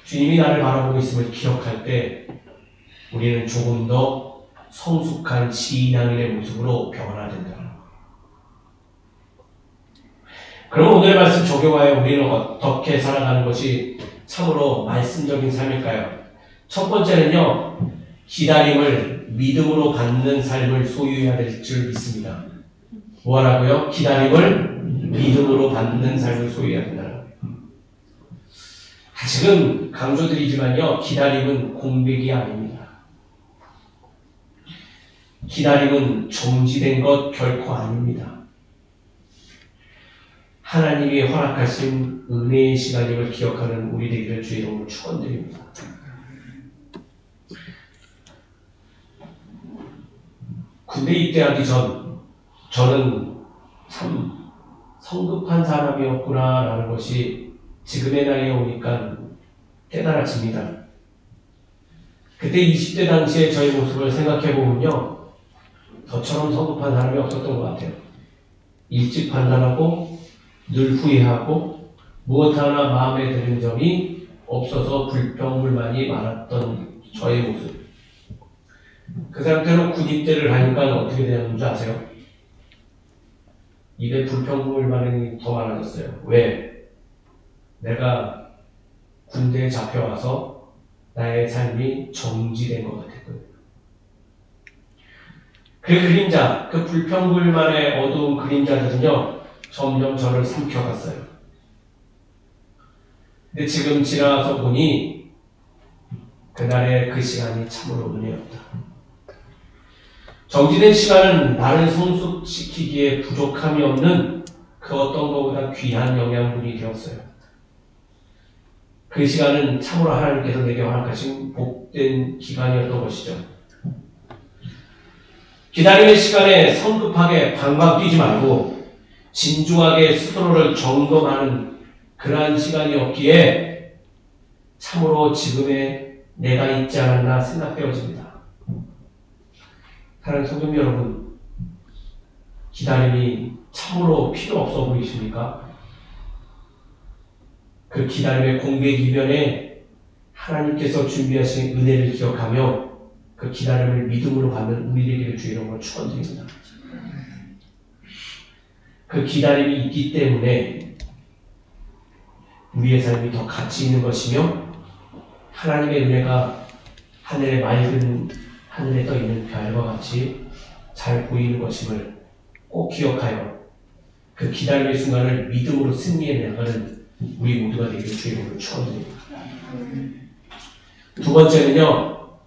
주님이 나를 바라보고 있음을 기억할 때 우리는 조금 더 성숙한 신앙인의 모습으로 변화된다. 그럼 오늘의 말씀 적용하여 우리는 어떻게 살아가는 것이 참으로 말씀적인 삶일까요? 첫 번째는요, 기다림을 믿음으로 받는 삶을 소유해야 될 줄 믿습니다. 뭐라고요? 기다림을 믿음으로 받는 삶을 소유해야 된다는 거예요. 지금 강조드리지만요, 기다림은 공백이 아닙니다. 기다림은 정지된 것 결코 아닙니다. 하나님이 허락하신 은혜의 시간임을 기억하는 우리 되기를 주의 이름으로 축원드립니다. 군대 입대하기 전 저는 참 성급한 사람이었구나라는 것이 지금의 나이에 오니까 깨달아집니다. 그때 20대 당시에 저의 모습을 생각해보면요, 저처럼 성급한 사람이 없었던 것 같아요. 일찍 판단하고 늘 후회하고 무엇 하나 마음에 드는 점이 없어서 불평불만이 많았던 저의 모습. 그 상태로 군입대를 하니까 어떻게 되는 줄 아세요? 입에 불평불만이 더 많아졌어요. 왜? 내가 군대에 잡혀와서 나의 삶이 정지된 것 같았거든요. 그 그림자, 그 불평불만의 어두운 그림자들은요, 점점 저를 삼켜갔어요. 근데 지금 지나서 보니 그날의 그 시간이 참으로 은혜였다. 정지된 시간은 나를 성숙시키기에 부족함이 없는 그 어떤 것보다 귀한 영양분이 되었어요. 그 시간은 참으로 하나님께서 내게 허락하신 복된 기간이었던 것이죠. 기다림의 시간에 성급하게 방방 뛰지 말고 진중하게 스스로를 점검하는 그러한 시간이었기에 참으로 지금의 내가 있지 않았나 생각되어집니다. 사랑하는 성도 여러분, 기다림이 참으로 필요 없어 보이십니까? 그 기다림의 공백 이면에 하나님께서 준비하신 은혜를 기억하며 그 기다림을 믿음으로 받는 우리에게 주의 이름으로 축원드립니다. 그 기다림이 있기 때문에 우리의 삶이 더 가치 있는 것이며 하나님의 은혜가 하늘의 맑은 하늘에 떠있는 별과 같이 잘 보이는 것임을 꼭 기억하여 그 기다림의 순간을 믿음으로 승리해 나가는 우리 모두가 되기를 주의 이름으로 축원드립니다. 두 번째는요,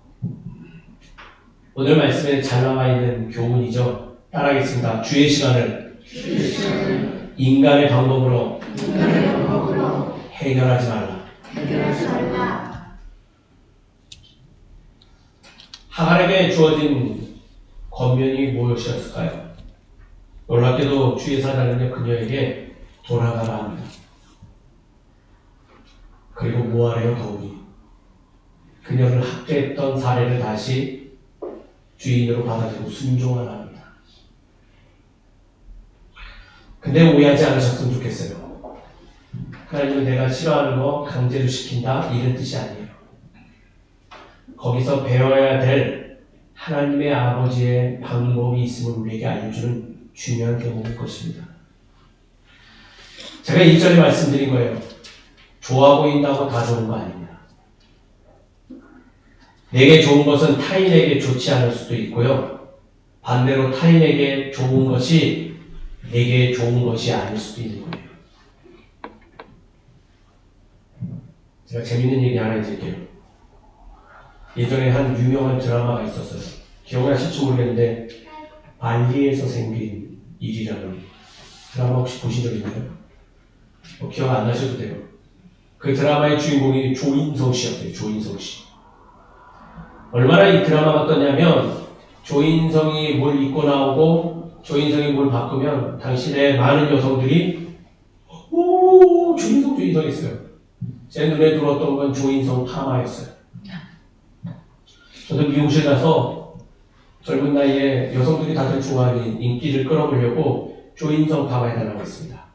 오늘 말씀에 잘 나와 있는 교훈이죠. 따라하겠습니다. 주의 시간을 인간의 방법으로 해결하지 말라. 하갈에게 주어진 권면이 무엇이었을까요? 놀랍게도 주의 사자는요, 그녀에게 돌아가라 합니다. 그리고 뭐하래요? 더욱이 그녀를 학대했던 사례를 다시 주인으로 받아들이고 순종하라 합니다. 근데 오해하지 않으셨으면 좋겠어요. 하나님은 내가 싫어하는 거 강제로 시킨다, 이런 뜻이 아니에요. 거기서 배워야 될 하나님의 아버지의 방법이 있음을 우리에게 알려주는 중요한 대목일 것입니다. 제가 1절에 말씀드린 거예요. 좋아 보인다고 다 좋은 거 아닙니다. 내게 좋은 것은 타인에게 좋지 않을 수도 있고요. 반대로 타인에게 좋은 것이 내게 좋은 것이 아닐 수도 있는 거예요. 제가 재밌는 얘기 하나 해드릴게요. 예전에 한 유명한 드라마가 있었어요. 기억나실지 모르겠는데 발리에서 생긴 일이라는 드라마 혹시 보신 적 있나요? 기억 안 나셔도 돼요. 그 드라마의 주인공이 조인성 씨였어요. 조인성 씨. 얼마나 이 드라마가 떴냐면 조인성이 뭘 입고 나오고 조인성이 뭘 바꾸면 당신의 많은 여성들이 오 조인성 했어요. 제 눈에 들어왔던 건 조인성 파마였어요. 저도 미용실 가서 젊은 나이에 여성들이 다들 좋아하는 인기를 끌어보려고 조인성 파마해달라고 했습니다.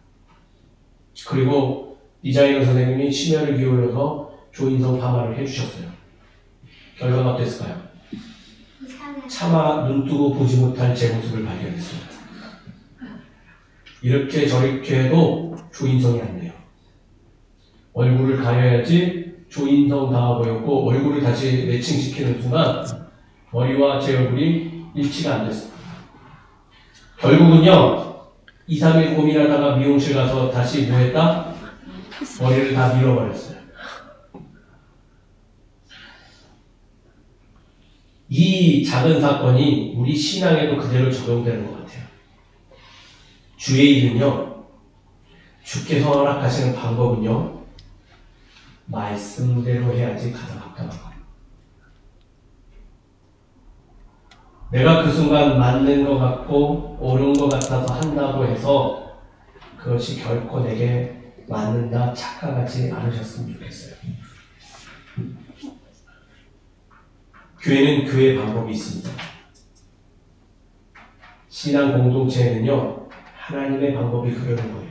그리고 디자이너 선생님이 심혈을 기울여서 조인성 파마를 해주셨어요. 결과가 어땠을까요? 차마 눈 뜨고 보지 못할 제 모습을 발견했습니다. 이렇게 저렇게 해도 조인성이 안 돼요. 얼굴을 가려야지 조인성다워 보였고 얼굴을 다시 매칭시키는 순간 머리와 제 얼굴이 일치가 안 됐습니다. 결국은요, 2, 3일 고민하다가 미용실 가서 다시 뭐 했다? 머리를 다 밀어버렸어요. 이 작은 사건이 우리 신앙에도 그대로 적용되는 것 같아요. 주의 일은요, 주께서 허락하시는 방법은요, 말씀대로 해야지 가장 합당한 거예요. 내가 그 순간 맞는 것 같고 옳은 것 같아서 한다고 해서 그것이 결코 내게 맞는다 착각하지 않으셨으면 좋겠어요. 교회는 교회의 방법이 있습니다. 신앙 공동체에는요, 하나님의 방법이 흐르는 거예요.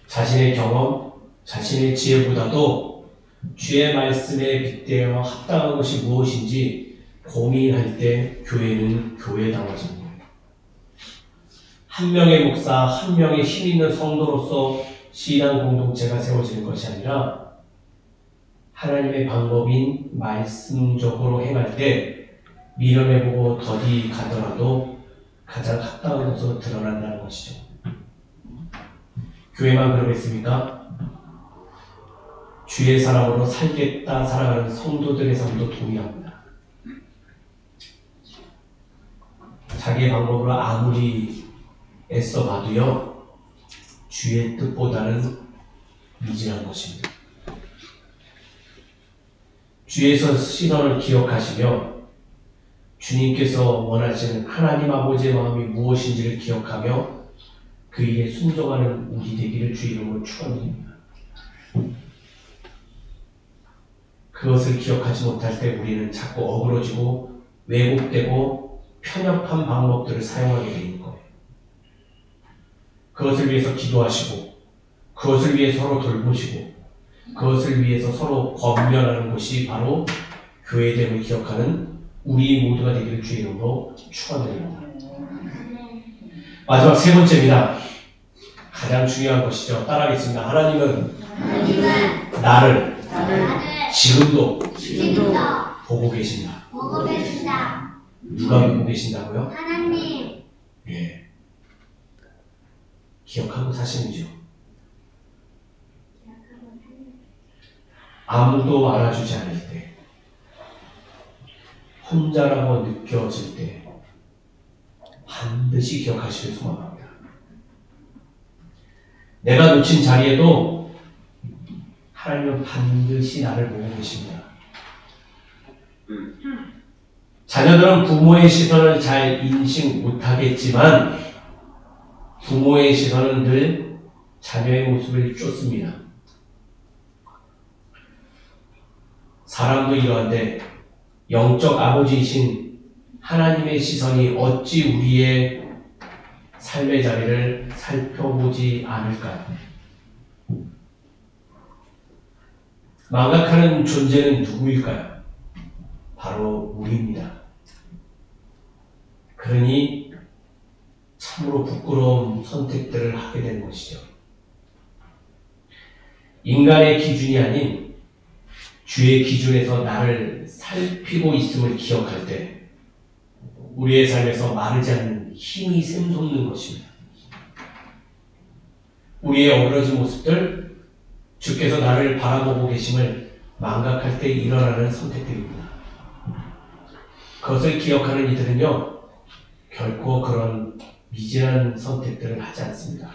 자신의 경험, 자신의 지혜보다도 주의 말씀에 빗대어 합당한 것이 무엇인지 고민할 때 교회는 교회다워지는 거예요. 한 명의 목사, 한 명의 힘 있는 성도로서 신앙 공동체가 세워지는 것이 아니라 하나님의 방법인 말씀적으로 행할 때 미련해보고 더디 가더라도 가장 합당한 것으로 드러난다는 것이죠. 교회만 그러겠습니까? 주의 사람으로 살겠다 살아가는 성도들의 삶도 동의합니다. 자기의 방법으로 아무리 애써봐도요, 주의 뜻보다는 미진한 것입니다. 주의 시선을 기억하시며 주님께서 원하시는 하나님 아버지의 마음이 무엇인지를 기억하며 그 일에 순종하는 우리 되기를 주 이름으로 축원드립니다. 그것을 기억하지 못할 때 우리는 자꾸 어그러지고 왜곡되고 편협한 방법들을 사용하게 되는 거예요. 그것을 위해서 기도하시고 그것을 위해 서로 돌보시고 그것을 위해서 서로 권면하는 것이 바로 교회됨을 기억하는 우리 모두가 되기를 주 이름으로 축원드립니다. 마지막 세 번째입니다. 가장 중요한 것이죠. 따라하겠습니다. 하나님은 나를 지금도 보고 계신다. 누가 보고 계신다고요? 하나님. 예. 기억하고 사시는지요? 아무도 알아주지 않을 때, 혼자라고 느껴질 때 반드시 기억하시길 소망합니다. 내가 놓친 자리에도 하나님은 반드시 나를 보고 계십니다. 자녀들은 부모의 시선을 잘 인식 못하겠지만 부모의 시선은 늘 자녀의 모습을 쫓습니다. 사람도 이러한데 영적 아버지이신 하나님의 시선이 어찌 우리의 삶의 자리를 살펴보지 않을까요? 망각하는 존재는 누구일까요? 바로 우리입니다. 그러니 참으로 부끄러운 선택들을 하게 되는 것이죠. 인간의 기준이 아닌 주의 기준에서 나를 살피고 있음을 기억할 때 우리의 삶에서 마르지 않는 힘이 샘솟는 것입니다. 우리의 어그러진 모습들, 주께서 나를 바라보고 계심을 망각할 때 일어나는 선택들입니다. 그것을 기억하는 이들은요, 결코 그런 미진한 선택들을 하지 않습니다.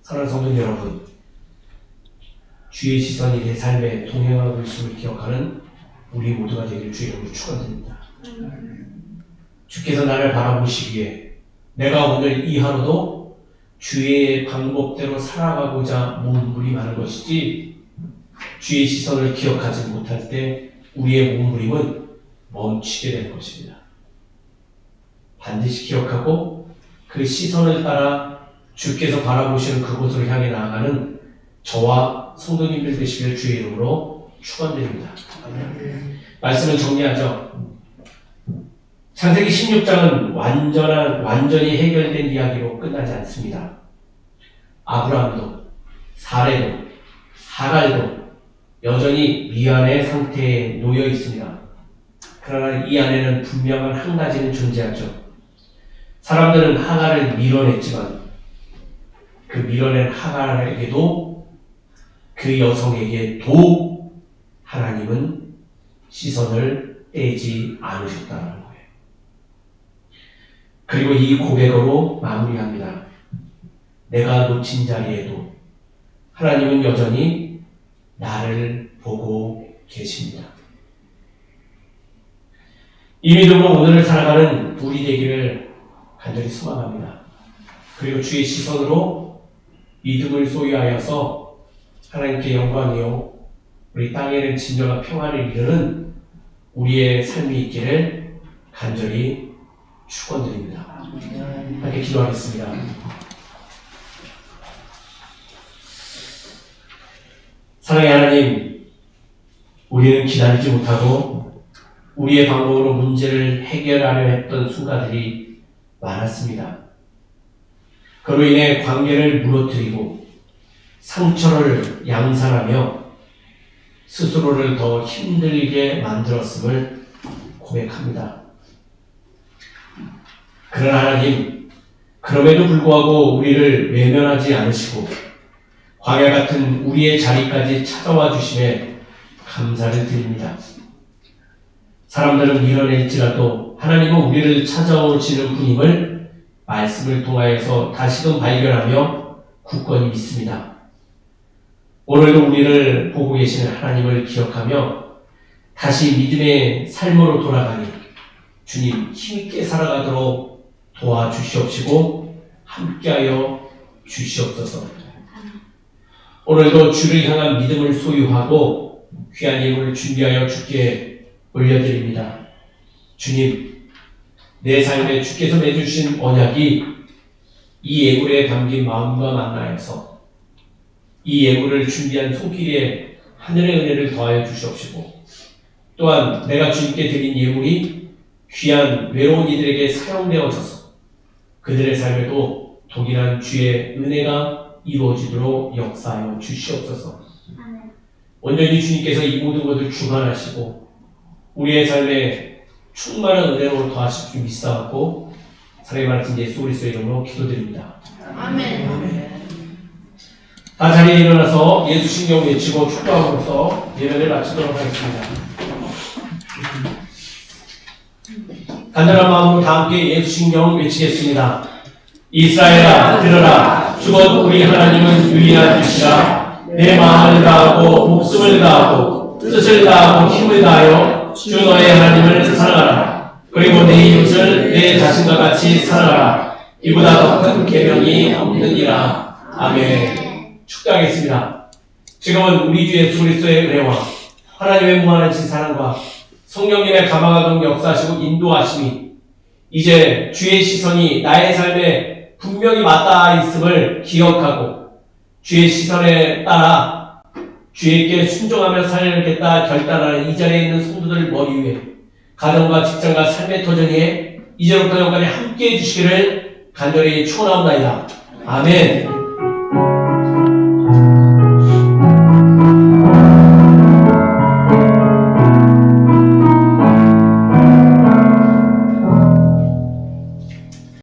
사랑하는 성도 여러분, 주의 시선이 내 삶에 동행하고 있음을 기억하는 우리 모두가 되길 주 이름으로 축원드립니다. 주께서 나를 바라보시기에 내가 오늘 이 하루도 주의 방법대로 살아가고자 몸부림하는 것이지 주의 시선을 기억하지 못할 때 우리의 몸부림은 멈추게 될 것입니다. 반드시 기억하고 그 시선을 따라 주께서 바라보시는 그곳으로 향해 나아가는 저와 성도님들 되시길 주의 이름으로 축원드립니다. 말씀을 정리하죠. 창세기 16장은 완전히 해결된 이야기로 끝나지 않습니다. 아브라함도, 사레도, 하갈도 여전히 미안의 상태에 놓여 있습니다. 그러나 이 안에는 분명한 한 가지는 존재하죠. 사람들은 하갈을 밀어냈지만 그 밀어낸 하갈에게도 그 여성에게도 하나님은 시선을 떼지 않으셨다는 거예요. 그리고 이 고백으로 마무리합니다. 내가 놓친 자리에도 하나님은 여전히 나를 보고 계십니다. 이 믿음으로 오늘을 살아가는 우리 되기를 간절히 소망합니다. 그리고 주의 시선으로 믿음을 소유하여서 하나님께 영광이요 우리 땅에는 진정한 평안을 이루는 우리의 삶이 있기를 간절히 축원드립니다. 함께 기도하겠습니다. 사랑의 하나님, 우리는 기다리지 못하고 우리의 방법으로 문제를 해결하려 했던 순간들이 많았습니다. 그로 인해 관계를 무너뜨리고 상처를 양산하며 스스로를 더 힘들게 만들었음을 고백합니다. 그러나 하나님, 그럼에도 불구하고 우리를 외면하지 않으시고 광야 같은 우리의 자리까지 찾아와 주심에 감사를 드립니다. 사람들은 밀어낼지라도 하나님은 우리를 찾아오시는 분임을 말씀을 통하여서 다시금 발견하며 굳건히 믿습니다. 오늘도 우리를 보고 계시는 하나님을 기억하며 다시 믿음의 삶으로 돌아가니 주님 힘있게 살아가도록 도와주시옵시고 함께하여 주시옵소서. 오늘도 주를 향한 믿음을 소유하고 귀한 예물을 준비하여 주께 올려드립니다. 주님, 내 삶에 주께서 내주신 언약이 이 예물에 담긴 마음과 만나여서 이 예물을 준비한 손길에 하늘의 은혜를 더하여 주시옵시고 또한 내가 주님께 드린 예물이 귀한 외로운 이들에게 사용되어져서 그들의 삶에도 동일한 주의 은혜가 이루어지도록 역사하여 주시옵소서. 온전히 주님께서 이 모든 것을 주관하시고 우리의 삶에 충만한 은혜로 더하실 줄 믿사옵고 사랑의 말씀 예수 그리스도의 이름으로 기도드립니다. 아멘. 다 자리에 일어나서 예수 신경 외치고 축도함으로써 예배를 마치도록 하겠습니다. 간절한 마음으로 다 함께 예수 신경 외치겠습니다. 이스라엘아 들으라. 주곧 우리 하나님은 유일한 주시라. 내 마음을 다하고 목숨을 다하고 뜻을 다하고 힘을 다하여 주 너의 하나님을 사랑하라. 그리고 내 이웃을 내 자신과 같이 사랑하라. 이보다 더 큰 계명이 없느니라. 아멘. 축도하겠습니다. 지금은 우리 주 예수 그리스도의 은혜와 하나님의 무한하신 사랑과 성령님의 감화가동 역사하시고 인도하심이 이제 주의 시선이 나의 삶에 분명히 맞닿아 있음을 기억하고 주의 시선에 따라 주에게 순종하며 살겠다 결단하는 이 자리에 있는 성도들 머리 위에 가정과 직장과 삶의 터전에 이제부터 영원히 함께해 주시기를 간절히 축원하옵나이다. 아멘.